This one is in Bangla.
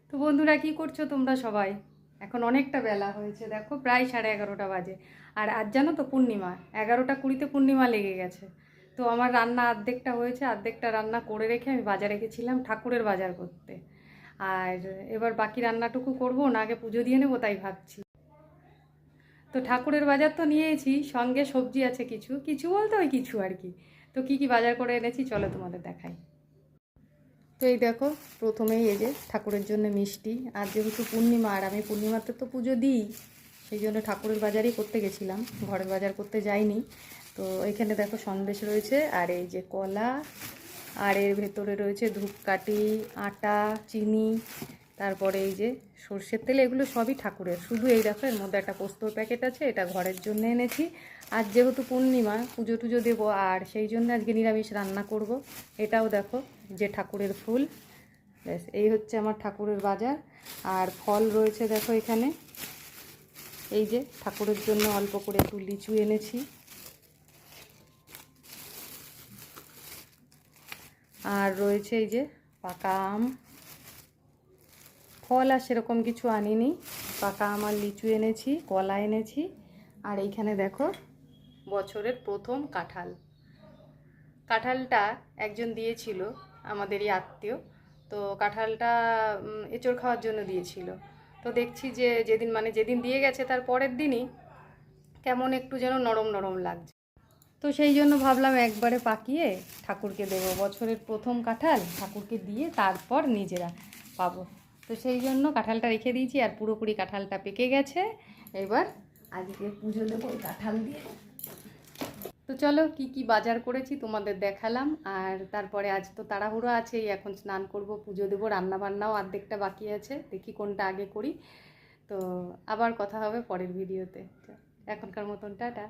তো বন্ধুরা কি করছো তোমরা সবাই? এখন অনেকটা বেলা হয়েছে, দেখো প্রায় 11:30 বাজে। আর আজ জানো তো পূর্ণিমা, 11টা 20-তে পূর্ণিমা লেগে গেছে। তো আমার রান্না অর্ধেকটা হয়েছে, অর্ধেকটা রান্না করে রেখে আমি বাজারে গেছিলাম ঠাকুরের বাজার করতে। আর এবার বাকি রান্নাটুকু করবো না, আগে পুজো দিয়ে নেবো তাই ভাবছি। তো ঠাকুরের বাজার তো নিয়েছি, সঙ্গে সবজি আছে কিছু কিছু বলতে ওই কিছু আর কি। তো কি কি বাজার করে এনেছি চলো তোমাদের দেখাই। তো এই দেখো, প্রথমেই এই যে ঠাকুরের জন্য মিষ্টি। আর যেহেতু পূর্ণিমা, আর আমি পূর্ণিমাতে তো পুজো দিই, সেই জন্য ঠাকুরের বাজারই করতে গেছিলাম, ঘরের বাজার করতে যাইনি। তো এখানে দেখো সন্দেশ রয়েছে, আর এই যে কলা, আর এর ভেতরে রয়েছে ধূপকাঠি, আটা, চিনি, তারপরে এই যে সর্ষের তেল। এগুলো সবই ঠাকুরের। শুধু এই দেখো এর মধ্যে একটা পোস্তর প্যাকেট আছে, এটা ঘরের জন্য এনেছি। আর যেহেতু পূর্ণিমা, পুজো টুজো দেবো, আর সেই জন্য আজকে নিরামিষ রান্না করব। এটাও দেখো যে ঠাকুরের ফুল। ব্যাস, এই হচ্ছে আমার ঠাকুরের বাজার। আর ফল রয়েছে দেখো এখানে, এই যে ঠাকুরের জন্য অল্প করে একটু লিচু এনেছি। আর রয়েছে এই যে পাকা আম। ফল আর সেরকম কিছু আনিনি, পাকা আম আর লিচু এনেছি, কলা এনেছি। আর এইখানে দেখো বছরের প্রথম কাঁঠাল। কাঁঠালটা একজন দিয়েছিল, আমাদেরই আত্মীয়। তো কাঁঠালটা এঁচোড় খাওয়ার জন্য দিয়েছিল। তো দেখছি যে যেদিন দিয়ে গেছে তার পরের দিনই কেমন একটু যেন নরম নরম লাগছে। তো সেই জন্য ভাবলাম একবারে পাকিয়ে ঠাকুরকে দেবো। বছরের প্রথম কাঁঠাল ঠাকুরকে দিয়ে তারপর নিজেরা পাবো। তো সেই জন্য কাঁঠালটা রেখে দিয়েছি, আর পুরোপুরি কাঁঠালটা পেকে গেছে। এবার আজকে পুজো দেবো ওই কাঁঠাল দিয়ে। তো চলো কি কি বাজার করেছি তোমাদের দেখালাম। আর তারপরে আজ তো তাড়াহুড়ো আছেই, এখন স্নান করব, পুজো দেবো, রান্নাবান্নাও অর্ধেকটা বাকি আছে, দেখি কোনটা আগে করি। তো আবার কথা হবে পরের ভিডিওতে। এখনকার মতন টাটা।